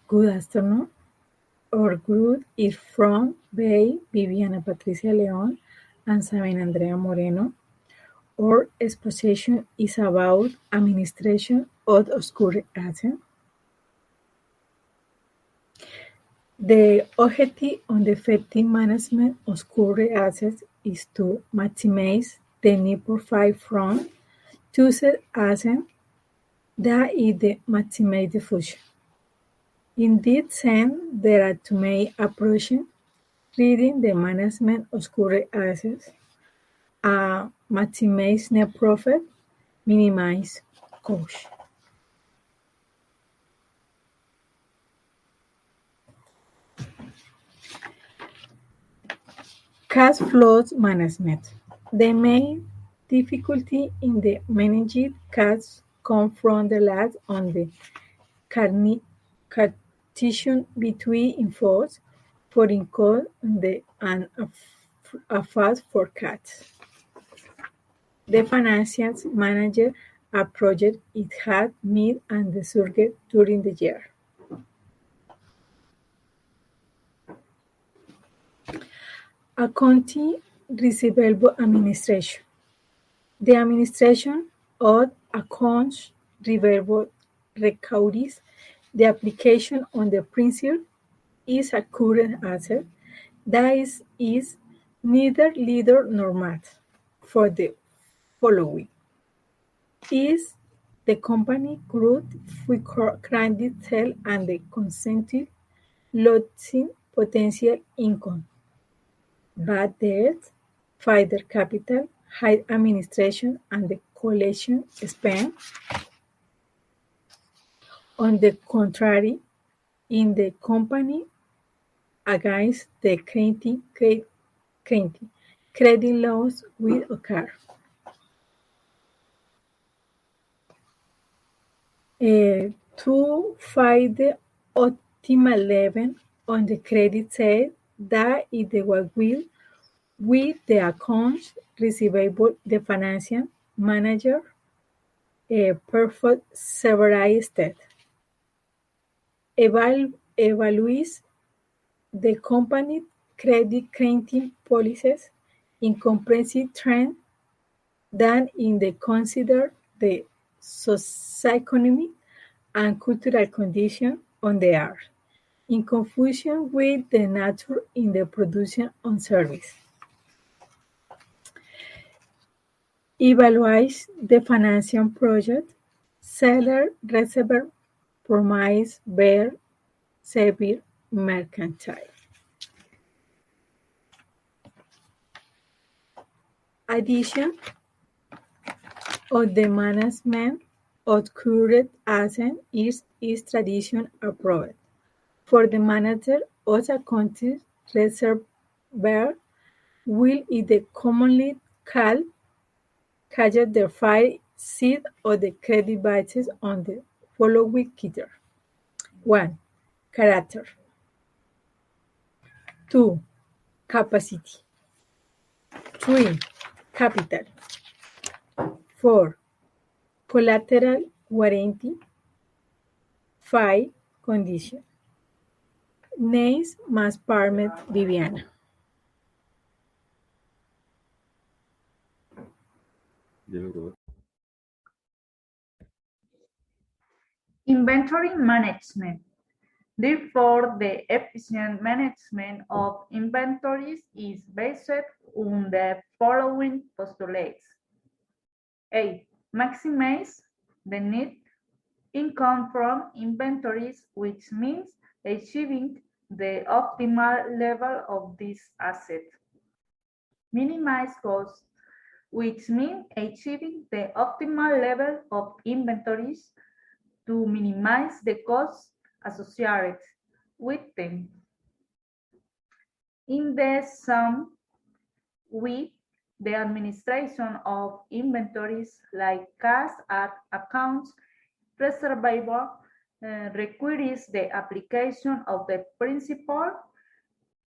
good afternoon. Our group is from Bay, Viviana Patricia León, and Sabina Andrea Moreno. Our exposition is about administration of obscure assets. The objective of the effective management of obscure assets is to maximize the net profit from chosen assets, that is, to maximize the function. In this sense, there are two main approaches regarding the management of obscure assets: maximize net profit, minimize cost. Cash flows management. The main difficulty in the managing cash comes from the lack of the coordination between inflows for income and a fast forecast. The financial manager a project it had made and surged during the year. Accounting receivable administration. The administration of accounts receivable requires the application of the principle is a current asset that is neither leader nor math for the following. Is the company current free credit sale and the consented losing potential income, bad debt, further capital, high administration, and the collection spend. On the contrary, in the company against the credit loss will occur. To find the optimal level on the credit side, that is the what will with the accounts receivable, the financial manager perform several steps. Evaluates the company credit granting policies in comprehensive trend, then in the consider the socioeconomic and cultural condition on the earth, in confusion with the nature in the production of service. Evaluates the financial project, seller, receiver, promise, bear, severe, mercantile. Addition of the management of current assets is tradition approved. For the manager of accounting reservoir will is the commonly called catch the fire seat of the credit basis on the following criteria. 1. Character. 2. Capacity. 3. Capital. 4. Collateral warranty. 5. Condition. Names más Parmet Viviana. Inventory management. Therefore, the efficient management of inventories is based on the following postulates. A. Maximize the net income from inventories, which means achieving the optimal level of this asset. Minimize costs, which means achieving the optimal level of inventories to minimize the costs associated with them. In the sum with the administration of inventories like cash and accounts receivable requires the application of the principle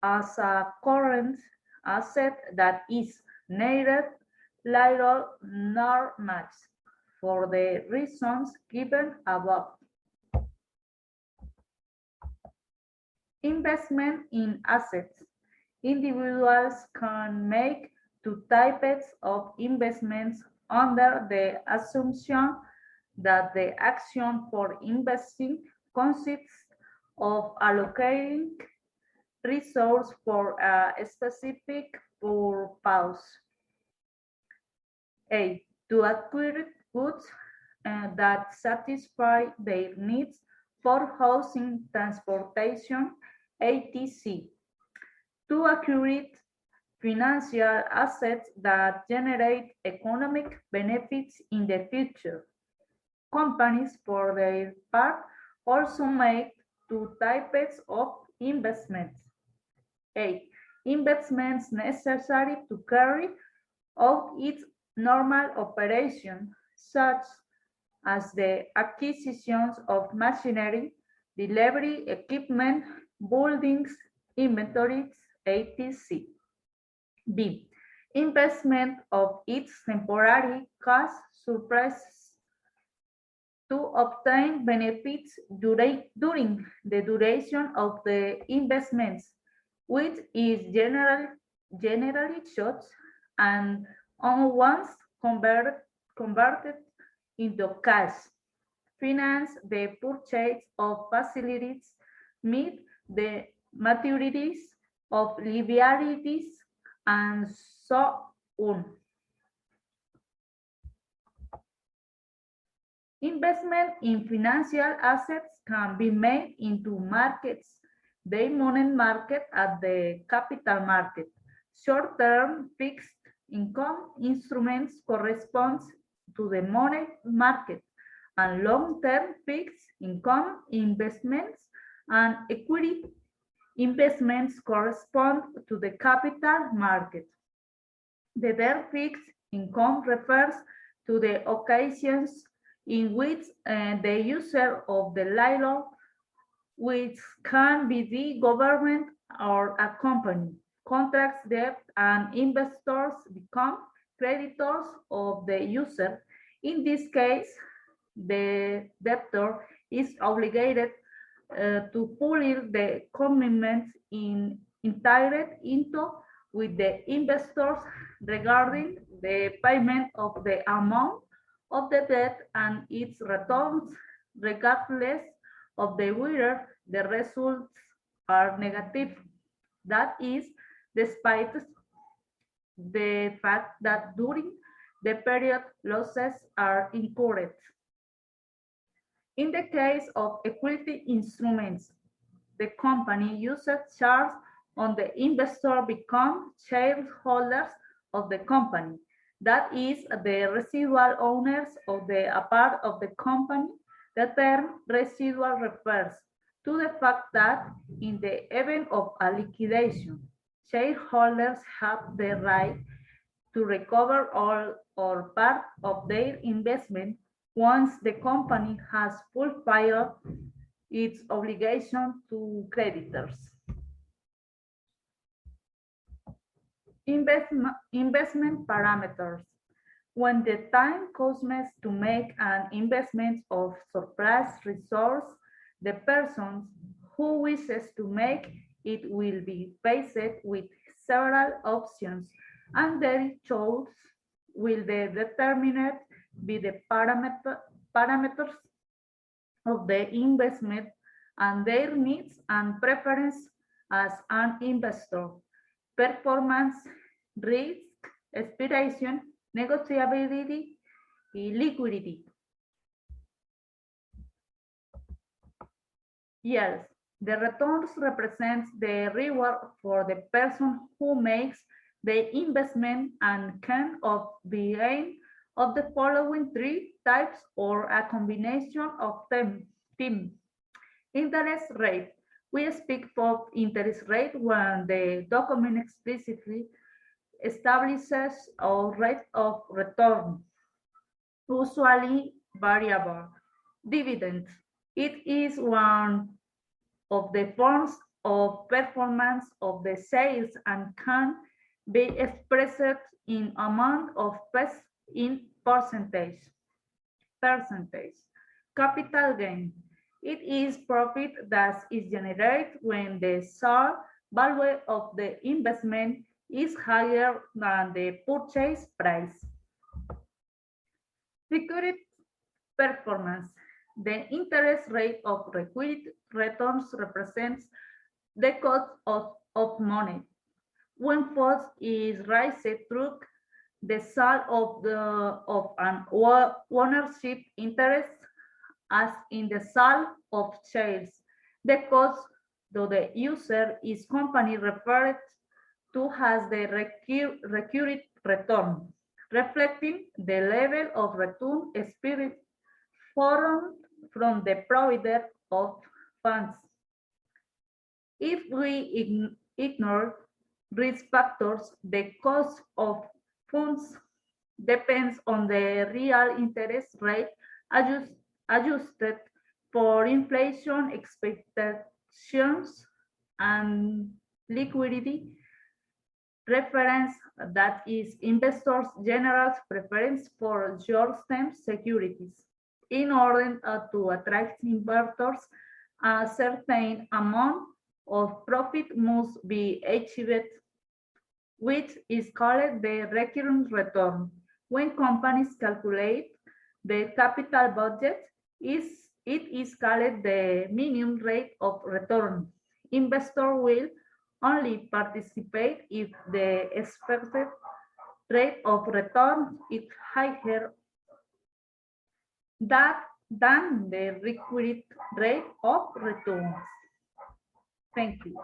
as a current asset that is neither liable nor matched for the reasons given above. Investment in assets. Individuals can make two types of investments under the assumption that the action for investing consists of allocating resources for a specific purpose. A. To acquire goods that satisfy their needs for housing, transportation, etc. To acquire financial assets that generate economic benefits in the future. Companies, for their part, also make two types of investments. A. Investments necessary to carry out its normal operation, such as the acquisitions of machinery, delivery equipment, buildings, inventories, etc. B. Investment of its temporary cash surpluses to obtain benefits during the duration of the investments, which is generally short, and once converted into cash, finance the purchase of facilities, meet the maturities of liabilities, and so on. Investment in financial assets can be made into markets, the money market at the capital market. Short-term fixed income instruments correspond to the money market, and long-term fixed income investments and equity investments correspond to the capital market. The term fixed income refers to the occasions in which the user of the loan, which can be the government or a company, contracts debt and investors become creditors of the user. In this case, the debtor is obligated to fulfill the commitments entered into with the investors regarding the payment of the amount of the debt and its returns, regardless of whether the results are negative. That is, despite the fact that during the period losses are incurred. In the case of equity instruments, the company uses shares on the investor become shareholders of the company. That is, the residual owners of a part of the company. The term residual refers to the fact that in the event of a liquidation, shareholders have the right to recover all or part of their investment once the company has fulfilled its obligation to creditors. Investment parameters. When the time comes to make an investment of surplus resource, the person who wishes to make it will be faced with several options, and their choice will be determined by the parameters of the investment and their needs and preference as an investor. Performance, risk, expiration, negotiability, liquidity. Yes, the returns represent the reward for the person who makes the investment and can be aimed of the following three types or a combination of them. Interest rate. We speak of interest rate when the document explicitly establishes a rate of return, usually variable. Dividend. It is one of the forms of performance of the sales and can be expressed in amount of in percentage. Capital gain. It is profit that is generated when the sold value of the investment is higher than the purchase price. Security performance. The interest rate of liquid returns represents the cost of money. When funds is raised through the sale of an ownership interest, as in the sale of shares, the cost to the user is company referred to as the recurring return, reflecting the level of return experienced from the provider of funds. If we ignore risk factors, the cost of funds depends on the real interest rate adjusted for inflation expectations and liquidity reference, that is investors' general preference for short-term securities. In order to attract investors, a certain amount of profit must be achieved, which is called the recurrent return. When companies calculate the capital budget, it is called the minimum rate of return. Investor will only participate if the expected rate of return is higher than the required rate of returns. Thank you.